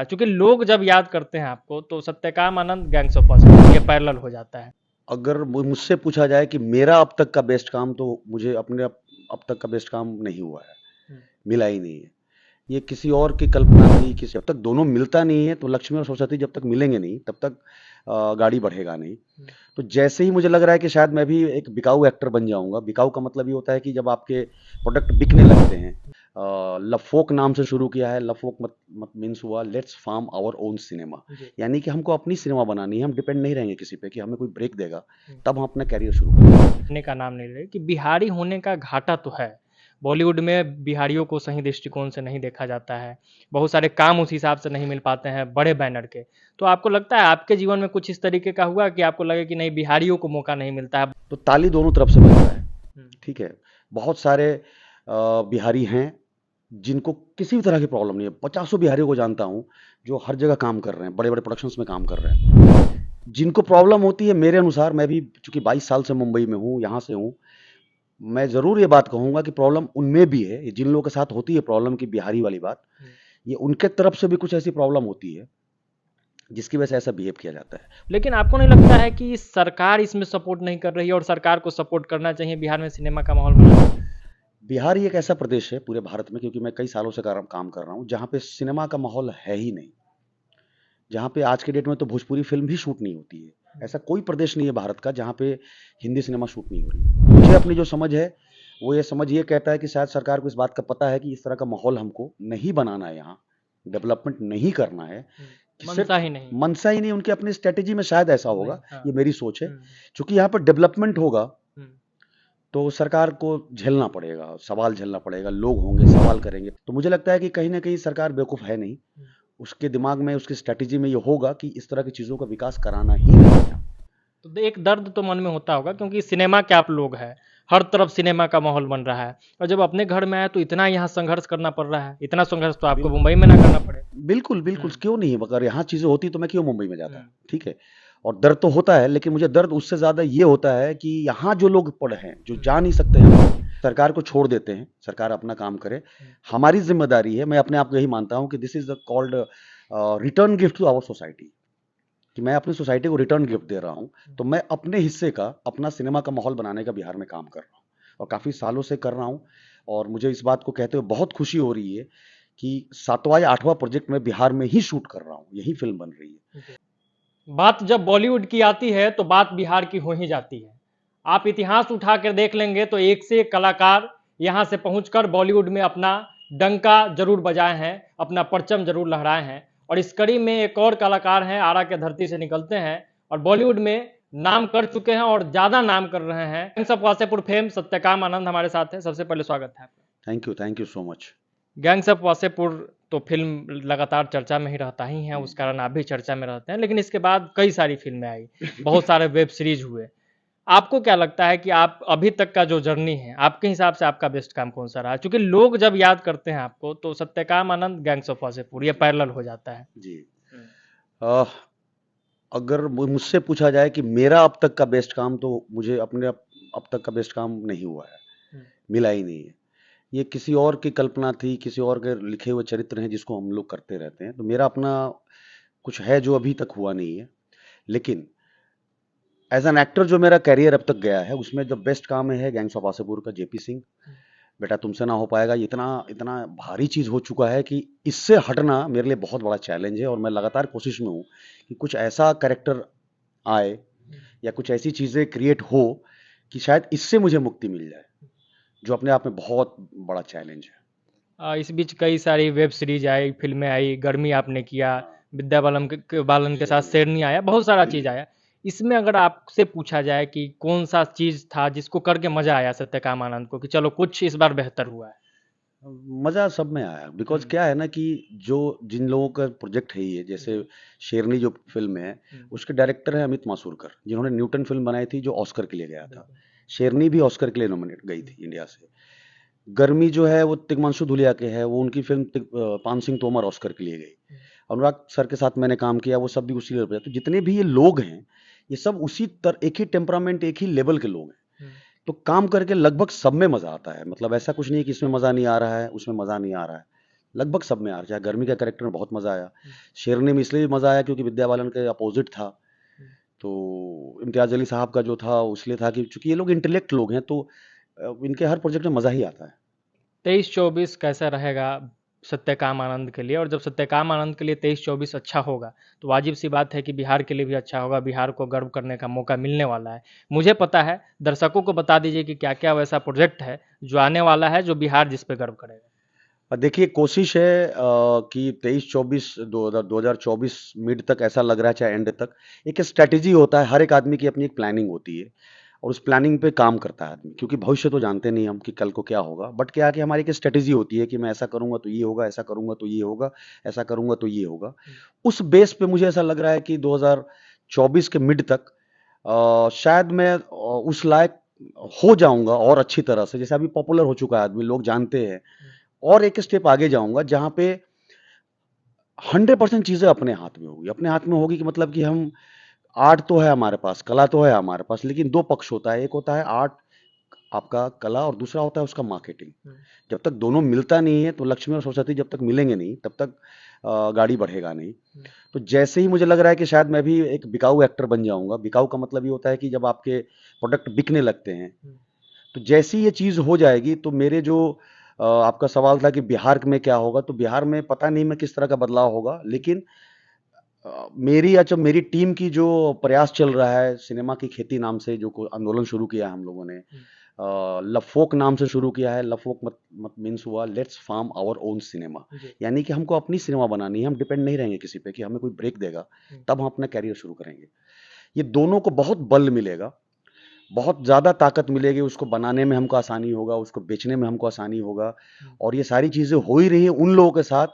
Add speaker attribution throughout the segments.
Speaker 1: चूंकि लोग जब याद करते हैं आपको तो सत्यकाम आनंद, गैंग्स ऑफ वासेपुर ये पैरेलल हो जाता है।
Speaker 2: अगर मुझसे पूछा जाए कि मेरा अब तक का बेस्ट काम, तो मुझे अपने अब तक का बेस्ट काम नहीं हुआ है, मिला ही नहीं है। ये किसी और की कल्पना थी, किसी जब तक दोनों मिलता नहीं है तो लक्ष्मी और सरस्वती जब तक मिलेंगे नहीं तब तक गाड़ी बढ़ेगा नहीं। तो जैसे ही मुझे लग रहा है कि शायद मैं भी एक बिकाऊ एक्टर बन जाऊंगा। बिकाऊ का मतलब ये होता है कि जब आपके प्रोडक्ट बिकने लगते हैं। लफोक नाम से शुरू किया है। लफोक मत मीन्स हुआ let's form our own cinema, यानी कि हमको अपनी सिनेमा बनानी है। हम डिपेंड नहीं रहेंगे किसी पे कि हमें कोई ब्रेक देगा, तब हम अपना कैरियर शुरू करेंगे।
Speaker 1: का नाम नहीं ले कि बिहारी होने का घाटा तो है। बॉलीवुड में बिहारियों को सही दृष्टिकोण से नहीं देखा जाता है, बहुत सारे काम उस हिसाब से नहीं मिल पाते हैं बड़े बैनर के। तो आपको लगता है आपके जीवन में कुछ इस तरीके का हुआ कि आपको लगे कि नहीं बिहारियों को मौका नहीं मिलता है?
Speaker 2: तो ताली दोनों तरफ से बजता है, ठीक है। बहुत सारे बिहारी हैं जिनको किसी भी तरह की प्रॉब्लम नहीं है। 50 बिहारियों को जानता हूं जो हर जगह काम कर रहे हैं, बड़े बड़े प्रोडक्शंस में काम कर रहे हैं। जिनको प्रॉब्लम होती है, मेरे अनुसार, मैं भी चूंकि 22 साल से मुंबई में हूं, यहां से हूं, मैं जरूर ये बात कहूंगा कि प्रॉब्लम उनमें भी है। ये जिन लोगों के साथ होती है प्रॉब्लम की बिहारी वाली बात, ये उनके तरफ से भी कुछ ऐसी प्रॉब्लम होती है जिसकी वजह से ऐसा बिहेव किया जाता है।
Speaker 1: लेकिन आपको नहीं लगता है कि सरकार इसमें सपोर्ट नहीं कर रही है और सरकार को सपोर्ट करना चाहिए बिहार में सिनेमा का माहौल बनाना?
Speaker 2: बिहार ही एक ऐसा प्रदेश है पूरे भारत में, क्योंकि मैं कई सालों से काम कर रहा हूं, जहां पे सिनेमा का माहौल है ही नहीं। जहां पे आज के डेट में तो भोजपुरी फिल्म भी शूट नहीं होती है। ऐसा कोई प्रदेश नहीं है भारत का जहां पे हिंदी सिनेमा शूट नहीं हो रही। मुझे अपनी जो समझ है वो ये समझ ये कहता है कि शायद सरकार को इस बात का पता है कि इस तरह का माहौल हमको नहीं बनाना है, यहाँ डेवलपमेंट नहीं करना है। मनसा ही नहीं, उनके अपनी स्ट्रेटेजी में शायद ऐसा होगा। ये मेरी सोच है। क्योंकि यहाँ पर डेवलपमेंट होगा तो सरकार को झेलना पड़ेगा, सवाल झेलना पड़ेगा, लोग होंगे सवाल करेंगे। तो मुझे लगता है कि कहीं ना कहीं सरकार बेवकूफ़ है नहीं। उसके दिमाग में, उसकी स्ट्रेटेजी में ये होगा कि इस तरह की चीज़ों का विकास कराना ही नहीं है।
Speaker 1: तो एक दर्द तो मन में होता होगा, क्योंकि सिनेमा के आप लोग हैं, हर तरफ सिनेमा का माहौल बन रहा है, और जब अपने घर में आए तो इतना यहाँ संघर्ष करना पड़ रहा है। इतना संघर्ष तो आपको मुंबई में ना करना पड़े।
Speaker 2: बिल्कुल बिल्कुल, क्यों नहीं। अगर यहाँ चीज़ें होती तो मैं क्यों मुंबई में जाता, ठीक है। और दर्द तो होता है, लेकिन मुझे दर्द उससे ज़्यादा ये होता है कि यहाँ जो लोग पढ़े हैं, जो जा नहीं सकते हैं, सरकार को छोड़ देते हैं। सरकार अपना काम करे, हमारी जिम्मेदारी है। मैं अपने आप को यही मानता हूँ कि this is the called return gift to our society, कि मैं अपनी सोसाइटी को रिटर्न गिफ्ट दे रहा हूँ। तो मैं अपने हिस्से का, अपना सिनेमा का माहौल बनाने का बिहार में काम कर रहा हूँ, और काफ़ी सालों से कर रहा हूँ। और मुझे इस बात को कहते हुए बहुत खुशी हो रही है कि 7वां या 8वां प्रोजेक्ट में बिहार में ही शूट कर रहा हूँ, यही फिल्म बन रही है।
Speaker 1: बात जब बॉलीवुड की आती है तो बात बिहार की हो ही जाती है। आप इतिहास उठा कर देख लेंगे तो एक से एक कलाकार यहाँ से पहुंचकर बॉलीवुड में अपना डंका जरूर बजाए हैं, अपना परचम जरूर लहराए हैं। और इस कड़ी में एक और कलाकार हैं, आरा के धरती से निकलते हैं और बॉलीवुड में नाम कर चुके हैं और ज्यादा नाम कर रहे हैं। Gangs of Wasseypur fame Satyakam Anand हमारे साथ है। सबसे पहले स्वागत है आपका।
Speaker 2: Thank you so much.
Speaker 1: Gangs of Wasseypur तो फिल्म लगातार चर्चा में ही रहता ही है, उस कारण आप भी चर्चा में रहते हैं। लेकिन इसके बाद कई सारी फिल्में आई, बहुत सारे वेब सीरीज हुए। आपको क्या लगता है कि आप अभी तक का जो जर्नी है, आपके हिसाब से आपका बेस्ट काम कौन सा रहा? क्योंकि लोग जब याद करते हैं आपको तो सत्यकाम आनंद, गैंग्स ऑफ वासेपुर ये पैरेलल हो जाता है
Speaker 2: जी। अगर मुझसे पूछा जाए कि मेरा अब तक का बेस्ट काम, तो मुझे अपने अब तक का बेस्ट काम नहीं हुआ है, मिला ही नहीं है। ये किसी और की कल्पना थी, किसी और के लिखे हुए चरित्र हैं जिसको हम लोग करते रहते हैं। तो मेरा अपना कुछ है जो अभी तक हुआ नहीं है। लेकिन एज एन एक्टर जो मेरा कैरियर अब तक गया है, उसमें जो बेस्ट काम है गैंग्स ऑफ वासेपुर का। जेपी सिंह, बेटा तुमसे ना हो पाएगा, इतना इतना भारी चीज़ हो चुका है कि इससे हटना मेरे लिए बहुत बड़ा चैलेंज है। और मैं लगातार कोशिश में हूँ कि कुछ ऐसा कैरेक्टर आए या कुछ ऐसी चीज़ें क्रिएट हो कि शायद इससे मुझे मुक्ति मिल जाए, जो अपने आप में बहुत बड़ा चैलेंज है।
Speaker 1: इस बीच कई सारी वेब सीरीज आई, फिल्में आई, गर्मी आपने किया, विद्या बालन के साथ शेरनी आया, बहुत सारा चीज आया। इसमें अगर आपसे पूछा जाए कि कौन सा चीज था जिसको करके मजा आया सत्यकाम आनंद को, कि चलो कुछ इस बार बेहतर हुआ है?
Speaker 2: मज़ा सब में आया। बिकॉज क्या है ना कि जो जिन लोगों का प्रोजेक्ट है ये, जैसे शेरनी जो फिल्म है, उसके डायरेक्टर हैं अमित मासूरकर, जिन्होंने न्यूटन फिल्म बनाई थी जो ऑस्कर के लिए गया था। शेरनी भी ऑस्कर के लिए नॉमिनेट गई थी इंडिया से। गर्मी जो है वो तिग्मांशु धूलिया के है, वो उनकी फिल्म पान सिंह तोमर ऑस्कर के लिए गई। अनुराग सर के साथ मैंने काम किया, वो सब भी उसी लेवल पर। तो जितने भी ये लोग हैं, ये सब उसी एक ही टेम्परामेंट, एक ही लेवल के लोग हैं। तो काम करके लगभग सब में मज़ा आता है। मतलब ऐसा कुछ नहीं कि इसमें मज़ा नहीं आ रहा है, उसमें मज़ा नहीं आ रहा है। लगभग सब में यार, चाहे गर्मी का कैरेक्टर में बहुत मजा आया, शेरनी में इसलिए भी मजा आया क्योंकि विद्या बालन के अपोजिट था। तो इम्तियाज अली साहब का जो था उसलिए था कि चूंकि ये लोग इंटेलेक्ट लोग हैं, तो इनके हर प्रोजेक्ट में मजा ही आता है।
Speaker 1: 23-24 कैसा रहेगा सत्यकाम आनंद के लिए? और जब सत्यकाम आनंद के लिए 23-24 अच्छा होगा तो वाजिब सी बात है कि बिहार के लिए भी अच्छा होगा, बिहार को गर्व करने का मौका मिलने वाला है। मुझे पता है, दर्शकों को बता दीजिए कि क्या क्या वैसा प्रोजेक्ट है जो आने वाला है, जो बिहार जिस पे गर्व करेगा।
Speaker 2: और देखिए, कोशिश है कि 23-24 2024 मिड तक ऐसा लग रहा है, चाहे एंड तक एक स्ट्रैटेजी होता है, हर एक आदमी की अपनी एक प्लानिंग होती है और उस प्लानिंग पे काम करता है आदमी, क्योंकि भविष्य तो जानते नहीं हम कि कल को क्या होगा, बट क्या है कि हमारी एक स्ट्रैटेजी होती है कि मैं ऐसा करूंगा तो ये होगा, ऐसा करूंगा तो ये होगा, ऐसा करूंगा तो ये होगा। उस बेस पे मुझे ऐसा लग रहा है कि 2024 के मिड तक शायद मैं उस लायक हो जाऊंगा और अच्छी तरह से, जैसे अभी पॉपुलर हो चुका है आदमी, लोग जानते हैं, और एक स्टेप आगे जाऊंगा जहां पे 100% चीजें अपने हाथ में होगी। अपने हाथ में होगी कि मतलब कि हम, आर्ट तो है हमारे पास, कला तो है हमारे पास, लेकिन दो पक्ष होता है, एक होता है आर्ट आपका कला और दूसरा होता है उसका मार्केटिंग। जब तक दोनों मिलता नहीं है तो लक्ष्मी और सरस्वती जब तक मिलेंगे नहीं तब तक गाड़ी बढ़ेगा नहीं। तो जैसे ही मुझे लग रहा है कि शायद मैं भी एक बिकाऊ एक्टर बन जाऊंगा। बिकाऊ का मतलब ये होता है कि जब आपके प्रोडक्ट बिकने लगते हैं, तो जैसी ये चीज हो जाएगी तो मेरे जो आपका सवाल था कि बिहार में क्या होगा, तो बिहार में पता नहीं मैं किस तरह का बदलाव होगा, लेकिन मेरी या जो मेरी टीम की जो प्रयास चल रहा है, सिनेमा की खेती नाम से जो आंदोलन शुरू किया है हम लोगों ने, लफोक नाम से शुरू किया है। लफोक मत मीन्स हुआ let's form our own cinema, यानी कि हमको अपनी सिनेमा बनानी है, हम डिपेंड नहीं रहेंगे किसी पे कि हमें कोई ब्रेक देगा तब हम अपना कैरियर शुरू करेंगे। ये दोनों को बहुत बल मिलेगा, बहुत ज़्यादा ताकत मिलेगी, उसको बनाने में हमको आसानी होगा, उसको बेचने में हमको आसानी होगा। और ये सारी चीज़ें हो ही रही हैं उन लोगों के साथ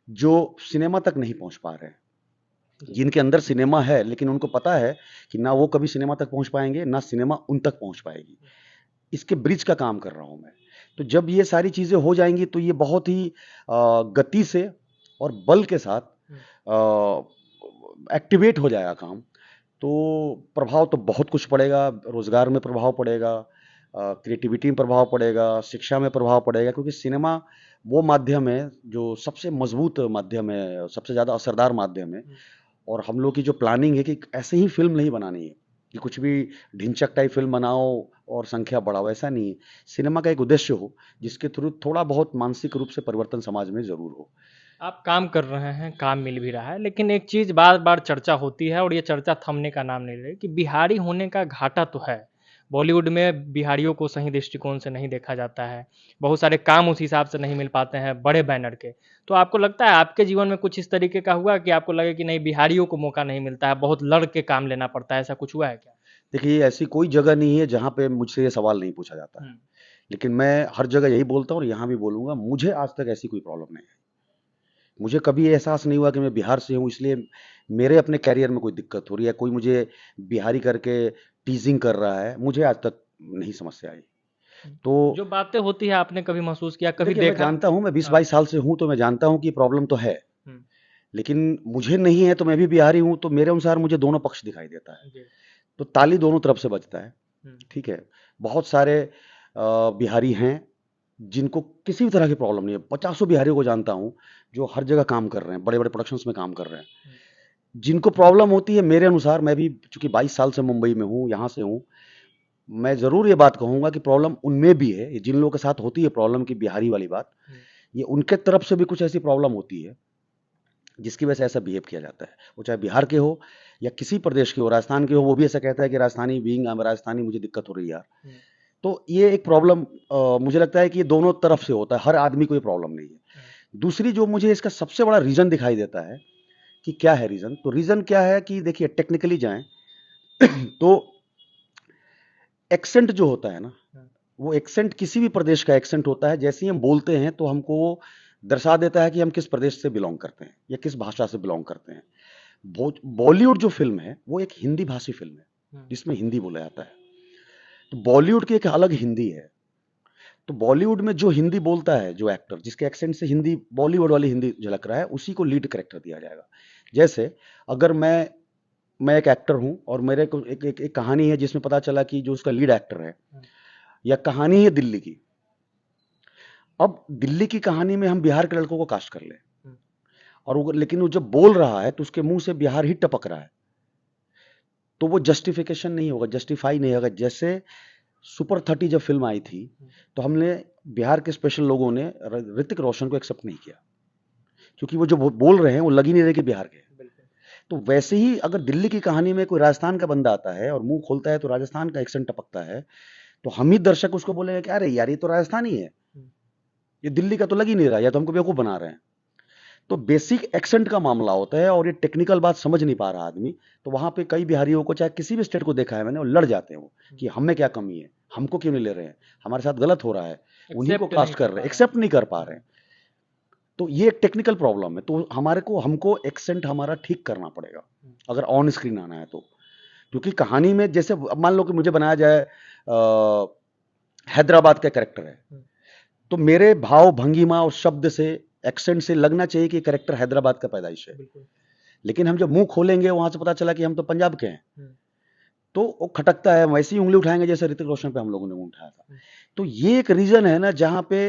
Speaker 2: जो सिनेमा तक नहीं पहुंच पा रहे हैं, जिनके अंदर सिनेमा है लेकिन उनको पता है कि ना वो कभी सिनेमा तक पहुंच पाएंगे, ना सिनेमा उन तक पहुंच पाएगी। इसके ब्रिज का काम कर रहा हूं मैं। तो जब ये सारी चीज़ें हो जाएंगी तो ये बहुत ही गति से और बल के साथ एक्टिवेट हो जाएगा काम। तो प्रभाव तो बहुत कुछ पड़ेगा, रोजगार में प्रभाव पड़ेगा, क्रिएटिविटी में प्रभाव पड़ेगा, शिक्षा में प्रभाव पड़ेगा, क्योंकि सिनेमा वो माध्यम है जो सबसे मजबूत माध्यम है, सबसे ज़्यादा असरदार माध्यम है। और हम लोग की जो प्लानिंग है कि ऐसे ही फिल्म नहीं बनानी है कि कुछ भी ढिंचक टाइप फिल्म बनाओ और संख्या बढ़ाओ, ऐसा नहीं है। सिनेमा का एक उद्देश्य हो जिसके थ्रू थोड़ा बहुत मानसिक रूप से परिवर्तन समाज में जरूर हो।
Speaker 1: आप काम कर रहे हैं, काम मिल भी रहा है, लेकिन एक चीज़ बार बार चर्चा होती है और ये चर्चा थमने का नाम नहीं ले रही कि बिहारी होने का घाटा तो है। बॉलीवुड में बिहारियों को सही दृष्टिकोण से नहीं देखा जाता है, बहुत सारे काम उस हिसाब से नहीं मिल पाते हैं बड़े बैनर के। तो आपको लगता है आपके जीवन में कुछ इस तरीके का हुआ कि आपको लगे कि नहीं, बिहारियों को मौका नहीं मिलता है, बहुत लड़ के काम लेना पड़ता है, ऐसा कुछ हुआ है क्या?
Speaker 2: देखिए, ऐसी कोई जगह नहीं है जहाँ पे मुझसे ये सवाल नहीं पूछा जाता है, लेकिन मैं हर जगह यही बोलता हूँ और यहाँ भी बोलूँगा, मुझे आज तक ऐसी कोई प्रॉब्लम नहीं है। मुझे कभी ये एहसास नहीं हुआ कि मैं बिहार से हूँ इसलिए मेरे अपने कैरियर में कोई दिक्कत हो रही है, कोई मुझे बिहारी करके टीजिंग कर रहा है, मुझे आज तक नहीं समस्या आई। तो
Speaker 1: जो बातें होती है आपने कभी महसूस किया, कभी
Speaker 2: देखिए, मैं
Speaker 1: देखा?
Speaker 2: जानता हूँ, मैं 20-22 साल से हूँ, तो मैं जानता हूँ कि प्रॉब्लम तो है,
Speaker 1: हम्म,
Speaker 2: लेकिन मुझे नहीं है तो मैं भी बिहारी हूँ, तो मेरे अनुसार मुझे दोनों पक्ष दिखाई देता है।
Speaker 1: जी,
Speaker 2: तो ताली दोनों तरफ से बजता है,
Speaker 1: हम्म,
Speaker 2: ठीक है। बहुत सारे बिहारी हैं जिनको किसी भी तरह की प्रॉब्लम नहीं है। 50 बिहारियों को जानता हूँ जो हर जगह काम कर रहे हैं, बड़े बड़े प्रोडक्शंस में काम कर रहे हैं। जिनको प्रॉब्लम होती है, मेरे अनुसार, मैं भी चूंकि 22 साल से मुंबई में हूँ, यहाँ से हूँ, मैं जरूर ये बात कहूंगा कि प्रॉब्लम उनमें भी है। ये जिन लोगों के साथ होती है प्रॉब्लम की बिहारी वाली बात, ये उनके तरफ से भी कुछ ऐसी प्रॉब्लम होती है जिसकी वजह से ऐसा बिहेव किया जाता है। वो चाहे बिहार के हो या किसी प्रदेश के हो, राजस्थान के हो, वो भी ऐसा कहता है कि राजस्थानी बीइंग राजस्थानी मुझे दिक्कत हो रही है यार। तो ये एक प्रॉब्लम मुझे लगता है कि ये दोनों तरफ से होता है, हर आदमी को ये प्रॉब्लम नहीं है। दूसरी जो मुझे इसका सबसे बड़ा रीजन दिखाई देता है कि क्या है रीजन, तो रीजन क्या है कि देखिए, टेक्निकली जाएं तो एक्सेंट जो होता है ना, वो एक्सेंट किसी भी प्रदेश का एक्सेंट होता है, जैसे ही हम बोलते हैं तो हमको वो दर्शा देता है कि हम किस प्रदेश से बिलोंग करते हैं या किस भाषा से बिलोंग करते हैं। बॉलीवुड जो फिल्म है वो एक हिंदी भाषी फिल्म है जिसमें हिंदी बोला जाता है। तो बॉलीवुड की एक अलग हिंदी है। तो बॉलीवुड में जो हिंदी बोलता है, जो एक्टर जिसके एक्सेंट से हिंदी, बॉलीवुड वाली हिंदी झलक रहा है, उसी को लीड कैरेक्टर दिया जाएगा। जैसे अगर मैं एक एक्टर हूं और मेरे को एक कहानी है जिसमें पता चला कि जो उसका लीड एक्टर है, या कहानी है दिल्ली की, अब दिल्ली की कहानी में हम बिहार के लड़कों को कास्ट कर लें, और लेकिन वो जब बोल रहा है तो उसके मुंह से बिहार ही टपक रहा है, तो वो जस्टिफिकेशन नहीं होगा, जस्टिफाई नहीं होगा। जैसे सुपर 30 जब फिल्म आई थी तो हमने बिहार के स्पेशल लोगों ने ऋतिक रोशन को एक्सेप्ट नहीं किया, क्योंकि वो जो बोल रहे हैं वो लग ही नहीं रहे कि बिहार के। तो वैसे ही अगर दिल्ली की कहानी में कोई राजस्थान का बंदा आता है और मुंह खोलता है तो राजस्थान का एक्सेंट टपकता है, तो हम ही दर्शक उसको बोलेंगे कि अरे यार ये तो राजस्थानी है, ये दिल्ली का तो लग ही नहीं रहा, या तो हमको बेवकूफ बना रहे हैं। तो बेसिक एक्सेंट का मामला होता है, और ये टेक्निकल बात समझ नहीं पा रहा आदमी, तो वहां पे कई बिहारियों को, चाहे किसी भी स्टेट को देखा है मैंने, वो लड़ जाते हैं वो कि हम में क्या कमी है, हमको क्यों नहीं ले रहे हैं, हमारे साथ गलत हो रहा है, उन्हीं को कास्ट कर रहे हैं, एक्सेप्ट नहीं कर पा रहे हैं। तो ये एक टेक्निकल प्रॉब्लम है। तो हमको एक्सेंट हमारा ठीक करना पड़ेगा अगर ऑन स्क्रीन आना है तो। क्योंकि कहानी में जैसे अब मान लो कि मुझे बनाया जाए हैदराबाद का कैरेक्टर है, तो मेरे भाव भंगिमा और शब्द से, एक्सेंट से लगना चाहिए कि कैरेक्टर हैदराबाद का पैदाइश है। लेकिन हम जब मुंह खोलेंगे वहां से पता चला कि हम तो पंजाब के हैं, तो वो खटकता है, वैसे ही उंगली उठाएंगे जैसे ऋतिक रोशन पे हम लोगों ने उठाया था। तो ये एक रीजन है ना जहां पे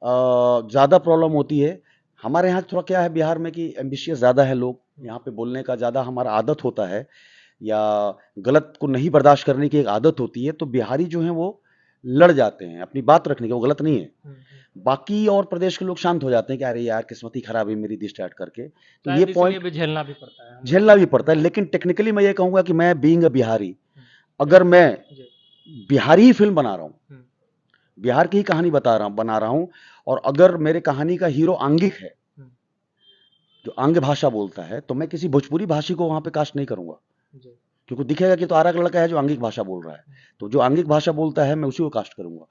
Speaker 2: ज्यादा प्रॉब्लम होती है। हमारे यहाँ थोड़ा क्या है बिहार में कि एम्बिशियस ज्यादा है लोग, यहाँ पे बोलने का ज्यादा हमारा आदत होता है, या गलत को नहीं बर्दाश्त करने की एक आदत होती है। तो बिहारी जो है वो लड़ जाते हैं अपनी बात रखने के, वो गलत नहीं है। बाकी और प्रदेश के लोग शांत हो जाते हैं कि अरे यार किस्मत ही खराब है मेरी, स्टार्ट करके। तो ये पॉइंट
Speaker 1: भी झेलना भी पड़ता है,
Speaker 2: झेलना भी पड़ता है। लेकिन टेक्निकली मैं ये कहूंगा कि मैं बीइंग अ बिहारी, अगर मैं बिहारी ही फिल्म बना रहा हूं, बिहार की ही कहानी बना रहा हूं, और अगर मेरे कहानी का हीरो आंगिक है, जो आंग्य भाषा बोलता है, तो मैं किसी भोजपुरी भाषी को वहां पे कास्ट नहीं करूंगा, क्योंकि दिखेगा कि तो आरा का लड़का है जो आंगिक भाषा बोल रहा है। तो जो आंगिक भाषा बोलता है मैं उसी को कास्ट करूंगा,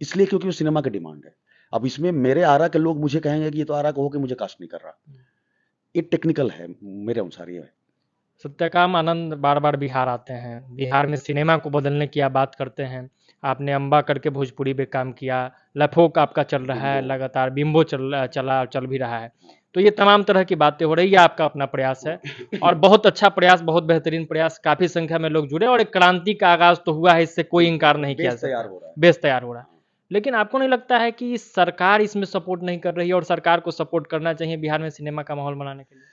Speaker 2: इसलिए क्योंकि वो सिनेमा की डिमांड है। अब इसमें मेरे आरा के लोग मुझे कहेंगे कि ये तो आरा को होकर मुझे कास्ट नहीं कर रहा, ये टेक्निकल है मेरे अनुसार। ये है
Speaker 1: सत्यकाम आनंद बार बार बिहार आते हैं, बिहार में सिनेमा को बदलने की आप बात करते हैं। आपने अम्बा करके भोजपुरी पे काम किया, लफोक आपका चल रहा है लगातार, बिम्बो चल भी रहा है। तो ये तमाम तरह की बातें हो रही है, आपका अपना प्रयास है और बहुत अच्छा प्रयास, बहुत बेहतरीन प्रयास, काफी संख्या में लोग जुड़े और एक क्रांति का आगाज तो हुआ है, इससे कोई इंकार नहीं किया जा सकता। बेस तैयार हो रहा है। लेकिन आपको नहीं लगता है कि सरकार इसमें सपोर्ट नहीं कर रही है, और सरकार को सपोर्ट करना चाहिए बिहार में सिनेमा का माहौल बनाने के लिए?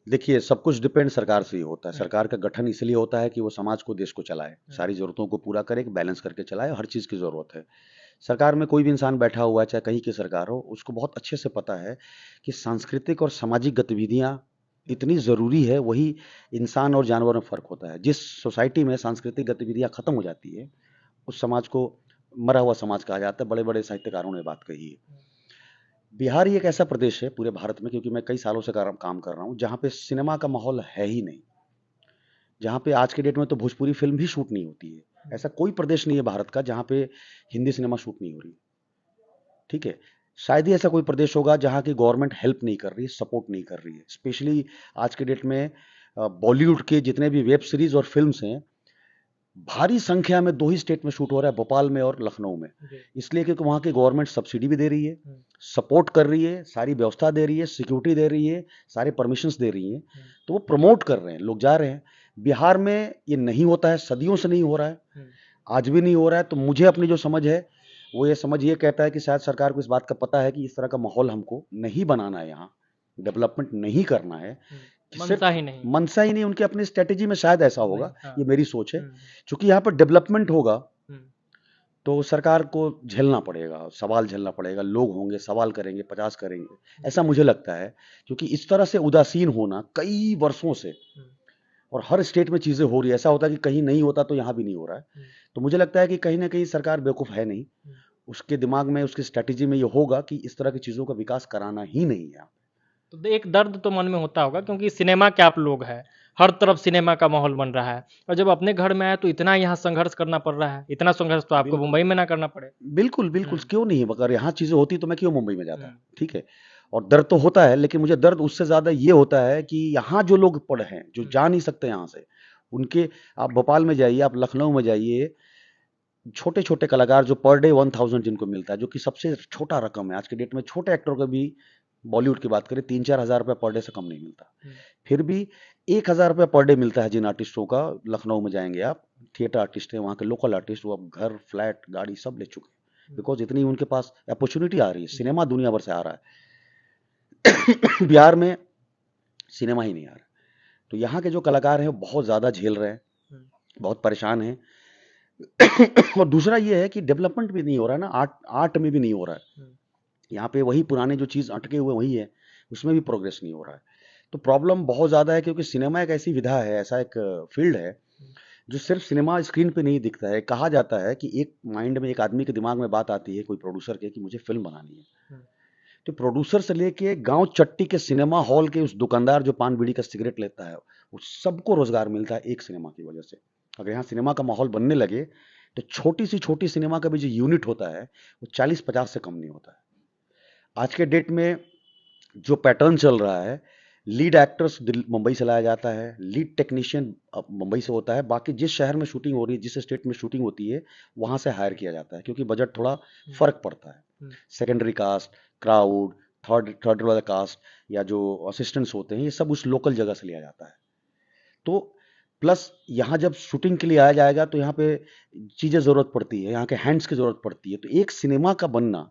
Speaker 2: देखिए, सब कुछ डिपेंड सरकार से ही होता है। सरकार का गठन इसलिए होता है कि वो समाज को, देश को चलाए, सारी जरूरतों को पूरा करे, बैलेंस करके चलाए, हर चीज़ की ज़रूरत है। सरकार में कोई भी इंसान बैठा हुआ है, चाहे कहीं की सरकार हो, उसको बहुत अच्छे से पता है कि सांस्कृतिक और सामाजिक गतिविधियाँ इतनी ज़रूरी है, वही इंसान और जानवर में फ़र्क होता है। जिस सोसाइटी में सांस्कृतिक गतिविधियाँ खत्म हो जाती है, उस समाज को मरा हुआ समाज कहा जाता है। बड़े बड़े साहित्यकारों ने बात कही है। बिहार ही एक ऐसा प्रदेश है पूरे भारत में, क्योंकि मैं कई सालों से काम कर रहा हूँ, जहाँ पे सिनेमा का माहौल है ही नहीं। जहाँ पे आज के डेट में तो भोजपुरी फिल्म भी शूट नहीं होती है। ऐसा कोई प्रदेश नहीं है भारत का जहाँ पे हिंदी सिनेमा शूट नहीं हो रही। ठीक है, शायद ही ऐसा कोई प्रदेश होगा जहाँ की गवर्नमेंट हेल्प नहीं कर रही, सपोर्ट नहीं कर रही है। स्पेशली आज के डेट में बॉलीवुड के जितने भी वेब सीरीज और फिल्म्स हैं, भारी संख्या में 2 ही स्टेट में शूट हो रहा है, भोपाल में और लखनऊ में। इसलिए क्योंकि वहाँ की गवर्नमेंट सब्सिडी भी दे रही है, सपोर्ट कर रही है, सारी व्यवस्था दे रही है, सिक्योरिटी दे रही है, सारे परमिशंस दे रही है, तो वो प्रमोट कर रहे हैं, लोग जा रहे हैं। बिहार में ये नहीं होता है, सदियों से नहीं हो रहा है, आज भी नहीं हो रहा है। तो मुझे अपनी जो समझ है वो ये समझ ये कहता है कि शायद सरकार को इस बात का पता है कि इस तरह का माहौल हमको नहीं बनाना है, यहाँ डेवलपमेंट नहीं करना है, मनसा ही नहीं, उनके अपनी स्ट्रेटेजी में शायद ऐसा होगा। ये मेरी सोच है। क्योंकि यहाँ पर डेवलपमेंट होगा तो सरकार को झेलना पड़ेगा, सवाल झेलना पड़ेगा, लोग होंगे, सवाल करेंगे, 50 करेंगे, ऐसा मुझे लगता है। क्योंकि इस तरह से उदासीन होना कई वर्षों से, और हर स्टेट में चीजें हो रही है, ऐसा होता है कि कहीं नहीं होता तो यहाँ भी नहीं हो रहा है। तो मुझे लगता है कि कहीं ना कहीं सरकार बेवकूफ है नहीं, उसके दिमाग में, उसकी स्ट्रेटेजी में ये होगा कि इस तरह की चीजों का विकास कराना ही नहीं है।
Speaker 1: तो एक दर्द तो मन में होता होगा, क्योंकि सिनेमा के आप लोग हैं, हर तरफ सिनेमा का माहौल बन रहा है, और जब अपने घर में आए तो इतना यहाँ संघर्ष करना पड़ रहा है। इतना संघर्ष तो आपको मुंबई में ना करना पड़े।
Speaker 2: बिल्कुल बिल्कुल, क्यों नहीं, अगर यहाँ चीजें होती तो मैं क्यों मुंबई में जाता। ठीक है, और दर्द तो होता है, लेकिन मुझे दर्द उससे ज्यादा ये होता है कि यहाँ जो लोग पढ़े हैं, जो जा नहीं सकते यहाँ से, उनके, आप भोपाल में जाइए, आप लखनऊ में जाइए, छोटे छोटे कलाकार जो पर डे 1000 जिनको मिलता है, जो कि सबसे छोटा रकम है आज के डेट में। छोटे एक्टर को भी, बॉलीवुड की बात करें, 3-4 हजार रुपये पर डे से कम नहीं मिलता। फिर भी 1000 रुपये पर डे मिलता है जिन आर्टिस्टों का। लखनऊ में जाएंगे आप, थिएटर आर्टिस्ट है, वहाँ के लोकल आर्टिस्ट, वो अब घर, फ्लैट, गाड़ी सब ले चुके हैं, बिकॉज इतनी उनके पास अपॉर्चुनिटी आ रही है, सिनेमा दुनिया भर से आ रहा है बिहार में सिनेमा ही नहीं आ रहा। तो यहाँ के जो कलाकार हैं वो बहुत ज़्यादा झेल रहे हैं, बहुत परेशान हैं और दूसरा ये है कि डेवलपमेंट भी नहीं हो रहा है ना, आर्ट में भी नहीं हो रहा है। यहाँ पे वही पुराने जो चीज़ अटके हुए वही है, उसमें भी प्रोग्रेस नहीं हो रहा है। तो प्रॉब्लम बहुत ज़्यादा है, क्योंकि सिनेमा एक ऐसी विधा है, ऐसा एक फील्ड है जो सिर्फ सिनेमा स्क्रीन पे नहीं दिखता है। कहा जाता है कि एक माइंड में, एक आदमी के दिमाग में बात आती है कोई प्रोड्यूसर के कि मुझे फिल्म बनानी है, तो प्रोड्यूसर से लेके गांव चट्टी के सिनेमा हॉल के उस दुकानदार जो पान बीड़ी का सिगरेट लेता है, उस सबको रोजगार मिलता है एक सिनेमा की वजह से। अगर यहाँ सिनेमा का माहौल बनने लगे तो छोटी सी छोटी सिनेमा का भी जो यूनिट होता है वो 40-50 से कम नहीं होता है। आज के डेट में जो पैटर्न चल रहा है, लीड एक्टर्स मुंबई से लाया जाता है, लीड टेक्नीशियन मुंबई से होता है, बाकी जिस शहर में शूटिंग हो रही है, जिस स्टेट में शूटिंग होती है, वहां से हायर किया जाता है, क्योंकि बजट थोड़ा फर्क पड़ता है। सेकेंडरी कास्ट, क्राउड, थर्ड वाला कास्ट या जो असिस्टेंट्स होते हैं, ये सब उस लोकल जगह से लिया जाता है। तो प्लस यहाँ जब शूटिंग के लिए आया जाएगा तो यहाँ पे चीज़ें ज़रूरत पड़ती है, यहाँ के हैंड्स की ज़रूरत पड़ती है। तो एक सिनेमा का बनना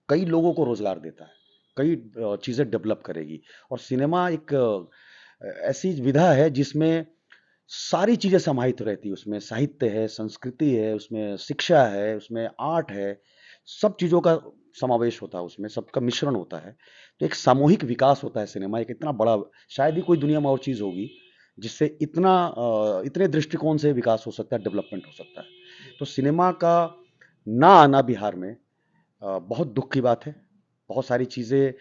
Speaker 2: कई लोगों को रोजगार देता है, कई चीज़ें डेवलप करेगी। और सिनेमा एक ऐसी विधा है जिसमें सारी चीज़ें समाहित रहती है। उसमें साहित्य है, संस्कृति है, उसमें शिक्षा है, उसमें आर्ट है, सब चीज़ों का समावेश होता है, उसमें सबका मिश्रण होता है। तो एक सामूहिक विकास होता है सिनेमा, एक इतना बड़ा, शायद ही कोई दुनिया में और चीज़ होगी जिससे इतने दृष्टिकोण से विकास हो सकता है, डेवलपमेंट हो सकता है। तो सिनेमा का ना आना बिहार में बहुत दुख की बात है। बहुत सारी चीज़ें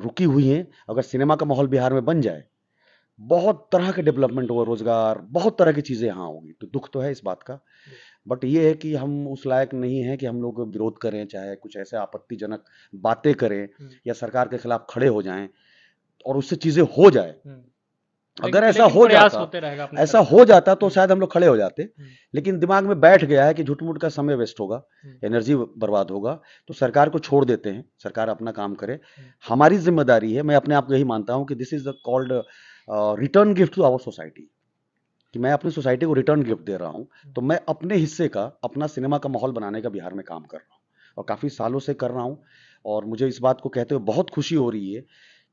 Speaker 2: रुकी हुई हैं। अगर सिनेमा का माहौल बिहार में बन जाए, बहुत तरह के डेवलपमेंट होगा, रोजगार, बहुत तरह की चीज़ें यहाँ होंगी। तो दुख तो है इस बात का, बट ये है कि हम उस लायक नहीं है कि हम लोग विरोध करें, चाहे कुछ ऐसे आपत्तिजनक बातें करें या सरकार के खिलाफ खड़े हो जाएं और उससे चीज़ें हो जाए। अगर ऐसा हो जाता तो शायद हम लोग खड़े हो जाते, लेकिन दिमाग में बैठ गया है कि झूठ-मूठ का समय वेस्ट होगा, एनर्जी बर्बाद होगा, तो सरकार को छोड़ देते हैं, सरकार अपना काम करे। हमारी जिम्मेदारी है, मैं अपने आप को यही मानता हूं कि this is the called return gift to our society, कि मैं अपनी सोसाइटी को रिटर्न गिफ्ट दे रहा हूं। तो मैं अपने हिस्से का, अपना सिनेमा का माहौल बनाने का बिहार में काम कर रहा हूं और काफ़ी सालों से कर रहा हूं। और मुझे इस बात को कहते हुए बहुत खुशी हो रही है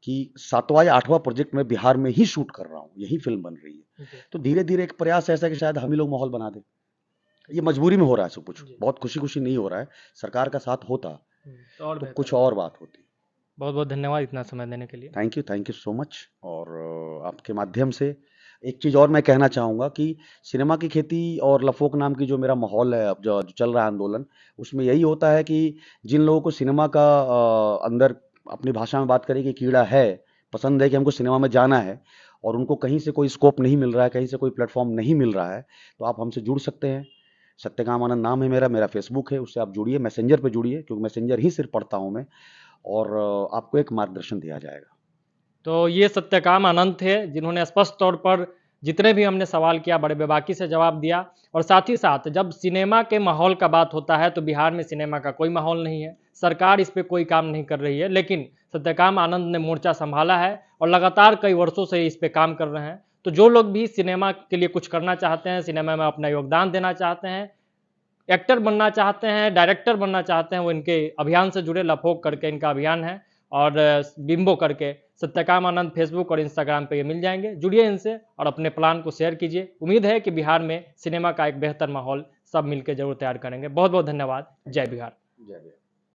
Speaker 2: कि 7वां या 8वां प्रोजेक्ट में बिहार में ही शूट कर रहा हूँ, यही फिल्म बन रही है। तो धीरे धीरे एक प्रयास ऐसा है कि शायद हम ही लोग माहौल बना दें। ये मजबूरी में हो रहा है सब कुछ, बहुत खुशी खुशी नहीं हो रहा है। सरकार का साथ होता तो कुछ और बात होती।
Speaker 1: बहुत बहुत धन्यवाद इतना समय देने के लिए।
Speaker 2: Thank you so much. और आपके माध्यम से एक चीज़ और मैं कहना चाहूँगा कि सिनेमा की खेती और लफोक नाम की जो मेरा माहौल है, अब जो चल रहा है आंदोलन, उसमें यही होता है कि जिन लोगों को सिनेमा का अंदर अपनी भाषा में बात करें कि कीड़ा है, पसंद है कि हमको सिनेमा में जाना है, और उनको कहीं से कोई स्कोप नहीं मिल रहा है, कहीं से कोई प्लेटफॉर्म नहीं मिल रहा है, तो आप हमसे जुड़ सकते हैं। सत्यकाम आनंद नाम है मेरा फेसबुक है, उससे आप जुड़िए, मैसेंजर पे जुड़िए, क्योंकि मैसेंजर ही सिर्फ पढ़ता हूँ मैं, और आपको एक मार्गदर्शन दिया जाएगा।
Speaker 1: तो ये सत्यकाम आनंद थे, जिन्होंने स्पष्ट तौर पर जितने भी हमने सवाल किया बड़े बेबाकी से जवाब दिया। और साथ ही साथ जब सिनेमा के माहौल का बात होता है तो बिहार में सिनेमा का कोई माहौल नहीं है, सरकार इस पे कोई काम नहीं कर रही है, लेकिन सत्यकाम आनंद ने मोर्चा संभाला है और लगातार कई वर्षों से इस पे काम कर रहे हैं। तो जो लोग भी सिनेमा के लिए कुछ करना चाहते हैं, सिनेमा में अपना योगदान देना चाहते हैं, एक्टर बनना चाहते हैं, डायरेक्टर बनना चाहते हैं, वो इनके अभियान से जुड़े। लफोक करके इनका अभियान है, और बिम्बो करके सत्यकाम आनंद फेसबुक और इंस्टाग्राम पे ये मिल जाएंगे। जुड़िए इनसे और अपने प्लान को शेयर कीजिए। उम्मीद है कि बिहार में सिनेमा का एक बेहतर माहौल सब मिलकर जरूर तैयार करेंगे। बहुत बहुत धन्यवाद। जय बिहार।
Speaker 2: जय बिहार।